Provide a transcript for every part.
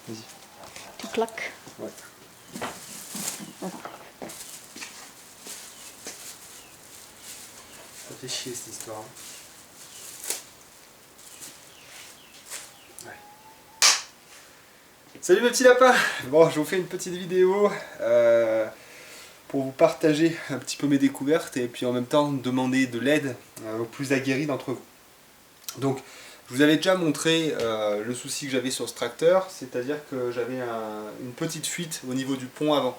Vas-y. Tu claques. Ouais. Oh. Ça fait chier cette histoire. Ouais. Salut mes petits lapins. Bon, je vous fais une petite vidéo pour vous partager un petit peu mes découvertes et puis en même temps demander de l'aide aux plus aguerris d'entre vous. Donc, je vous avais déjà montré le souci que j'avais sur ce tracteur, c'est-à-dire que j'avais une petite fuite au niveau du pont avant.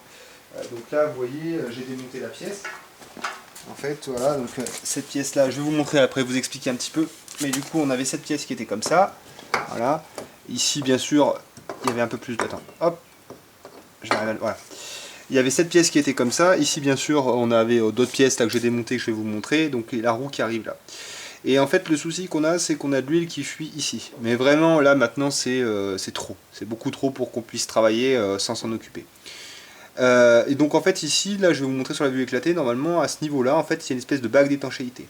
Donc là, vous voyez, j'ai démonté la pièce. En fait, voilà, donc cette pièce-là, je vais vous montrer après, vous expliquer un petit peu. Mais du coup, on avait cette pièce qui était comme ça. Voilà. Ici, bien sûr, il y avait un peu plus... Attends, hop. Voilà. Il y avait cette pièce qui était comme ça. Ici, bien sûr, on avait d'autres pièces là que j'ai démontées, que je vais vous montrer. Donc la roue qui arrive là. Et en fait, le souci qu'on a, c'est qu'on a de l'huile qui fuit ici. Mais vraiment, là, maintenant, c'est trop. C'est beaucoup trop pour qu'on puisse travailler sans s'en occuper. Et donc, en fait, ici, là, je vais vous montrer sur la vue éclatée. Normalement, à ce niveau-là, en fait, il y a une espèce de bague d'étanchéité.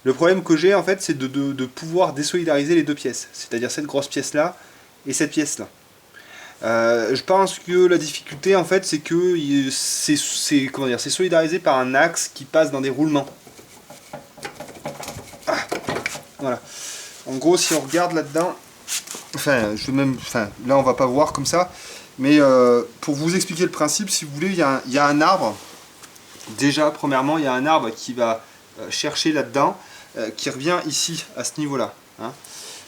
Le problème que j'ai, en fait, c'est de pouvoir désolidariser les deux pièces. C'est-à-dire cette grosse pièce-là et cette pièce-là. Je pense que la difficulté, en fait, c'est que c'est solidarisé par un axe qui passe dans des roulements. Voilà. En gros, si on regarde là-dedans, là on va pas voir comme ça, mais pour vous expliquer le principe, si vous voulez, il y a un arbre. Déjà, premièrement, il y a un arbre qui va chercher là-dedans, qui revient ici, à ce niveau-là. Hein.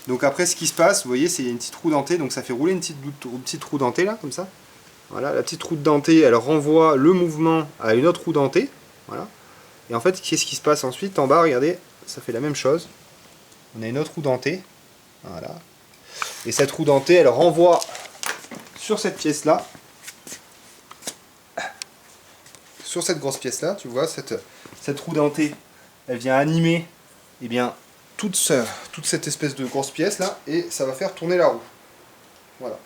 Donc après, ce qui se passe, vous voyez, c'est une petite roue dentée, donc ça fait rouler une petite roue dentée là, comme ça. Voilà, la petite roue dentée, elle renvoie le mouvement à une autre roue dentée. Voilà. Et en fait, qu'est-ce qui se passe ensuite? En bas, regardez, ça fait la même chose. On a une autre roue dentée, voilà. Et cette roue dentée, elle renvoie sur cette pièce-là, sur cette grosse pièce-là, tu vois, cette roue dentée, elle vient animer, eh bien, toute cette espèce de grosse pièce-là, et ça va faire tourner la roue. Voilà.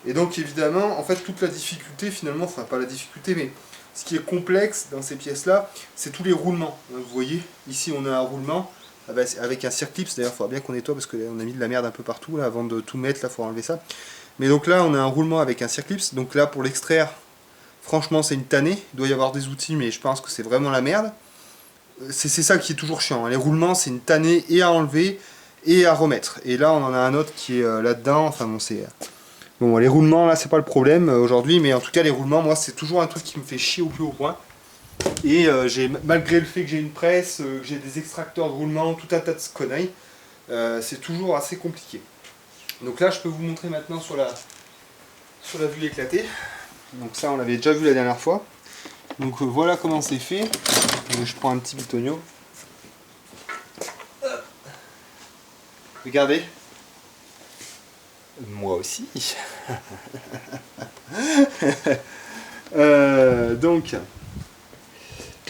Et donc, évidemment, en fait, toute la difficulté, finalement, enfin, pas la difficulté, mais ce qui est complexe dans ces pièces-là, c'est tous les roulements. Vous voyez, ici, on a un roulement, avec un circlips, d'ailleurs il faudra bien qu'on nettoie parce qu'on a mis de la merde un peu partout là, avant de tout mettre, là il faut enlever ça. Mais donc là on a un roulement avec un circlips, donc là pour l'extraire, franchement c'est une tannée, il doit y avoir des outils mais je pense que c'est vraiment la merde. C'est ça qui est toujours chiant, hein. Les roulements c'est une tannée et à enlever et à remettre. Et là on en a un autre qui est là-dedans, enfin bon c'est... Bon les roulements là c'est pas le problème aujourd'hui, mais en tout cas les roulements moi c'est toujours un truc qui me fait chier au plus haut point. Et malgré le fait que j'ai une presse, que j'ai des extracteurs de roulement, tout un tas de conneries, c'est toujours assez compliqué. Donc là je peux vous montrer maintenant sur la vue éclatée. Donc ça on l'avait déjà vu la dernière fois. Donc voilà comment c'est fait. Donc, je prends un petit bitonio. Regardez. Moi aussi. Donc...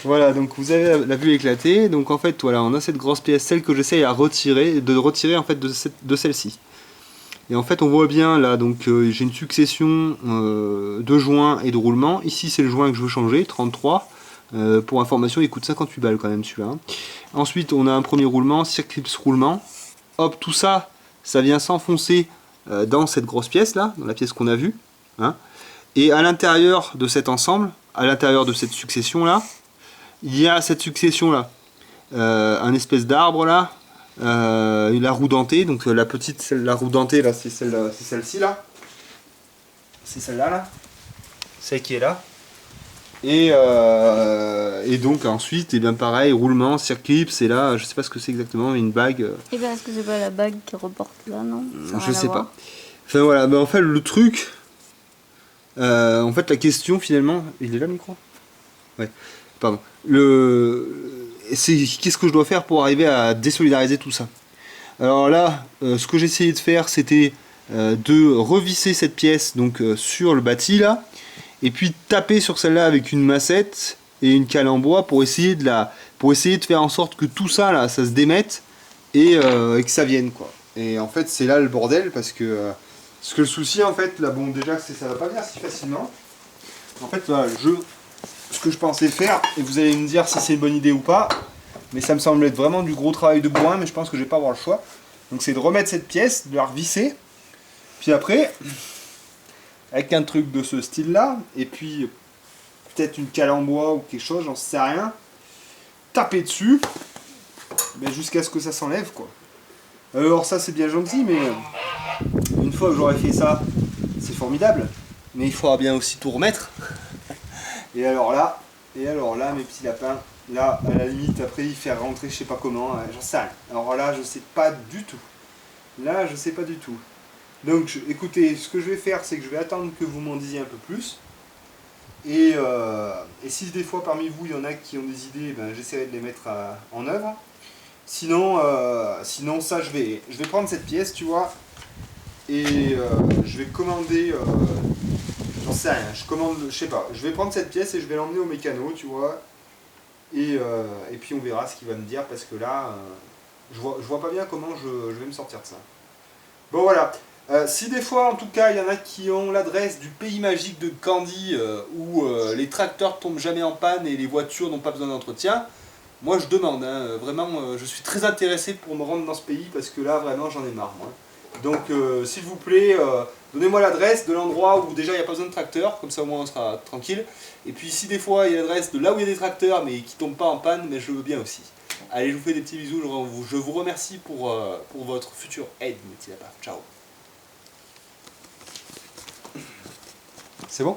Voilà, donc vous avez la vue éclatée, donc en fait voilà, on a cette grosse pièce, celle que j'essaye de retirer en fait de celle-ci. Et en fait on voit bien là, donc j'ai une succession de joints et de roulements. Ici c'est le joint que je veux changer, 33. Pour information il coûte 58 balles quand même celui-là. Hein. Ensuite on a un premier roulement, circlips roulement. Hop, tout ça, ça vient s'enfoncer dans cette grosse pièce là, dans la pièce qu'on a vue. Hein. Et à l'intérieur de cet ensemble, à l'intérieur de cette succession là, il y a cette succession là, un espèce d'arbre là, la roue dentée, donc la roue dentée là, c'est celle-ci là, c'est celle-là là, celle qui est là, et donc ensuite, et bien pareil, roulement, circlips, et là, je sais pas ce que c'est exactement, mais une bague. Et bien est-ce que c'est pas la bague qui reporte là, non? Je sais pas. Enfin voilà, mais en fait le truc, en fait la question finalement, il est là le micro? Ouais. Pardon. Qu'est-ce que je dois faire pour arriver à désolidariser tout ça? Alors là, ce que j'ai essayé de faire, c'était de revisser cette pièce donc sur le bâti là, et puis taper sur celle-là avec une massette et une cale en bois pour essayer de faire en sorte que tout ça là, ça se démette et que ça vienne quoi. Et en fait, c'est là le bordel parce que le souci en fait, là bon déjà ça va pas venir si facilement. En fait, voilà, ce que je pensais faire, et vous allez me dire si c'est une bonne idée ou pas, mais ça me semble être vraiment du gros travail de bourrin, mais je pense que je vais pas avoir le choix. Donc c'est de remettre cette pièce, de la revisser, puis après, avec un truc de ce style-là, et puis peut-être une cale en bois ou quelque chose, j'en sais rien. Taper dessus, ben, jusqu'à ce que ça s'enlève, quoi. Alors ça c'est bien gentil, mais une fois que j'aurai fait ça, c'est formidable. Mais il faudra bien aussi tout remettre. Et alors là, mes petits lapins, là, à la limite, après y faire rentrer, je sais pas comment, j'en sais rien. Alors là, je sais pas du tout. Là, je sais pas du tout. Donc, écoutez, ce que je vais faire, c'est que je vais attendre que vous m'en disiez un peu plus. Et si des fois parmi vous, il y en a qui ont des idées, ben, j'essaierai de les mettre en œuvre. Sinon, ça, je vais prendre cette pièce, tu vois, et je vais commander, j'en sais rien, je sais pas, je vais prendre cette pièce et je vais l'emmener au mécano, tu vois, et puis on verra ce qu'il va me dire, parce que là, je vois pas bien comment je vais me sortir de ça. Bon voilà, si des fois en tout cas il y en a qui ont l'adresse du pays magique de Candy où les tracteurs tombent jamais en panne et les voitures n'ont pas besoin d'entretien, moi je demande, hein, vraiment je suis très intéressé pour me rendre dans ce pays parce que là vraiment j'en ai marre moi. Donc s'il vous plaît, donnez-moi l'adresse de l'endroit où déjà il n'y a pas besoin de tracteurs, comme ça au moins on sera tranquille. Et puis si des fois il y a l'adresse de là où il y a des tracteurs mais qui ne tombent pas en panne, mais je veux bien aussi. Allez, je vous fais des petits bisous, je vous remercie pour votre future aide, mes petits lapins. Ciao. C'est bon ?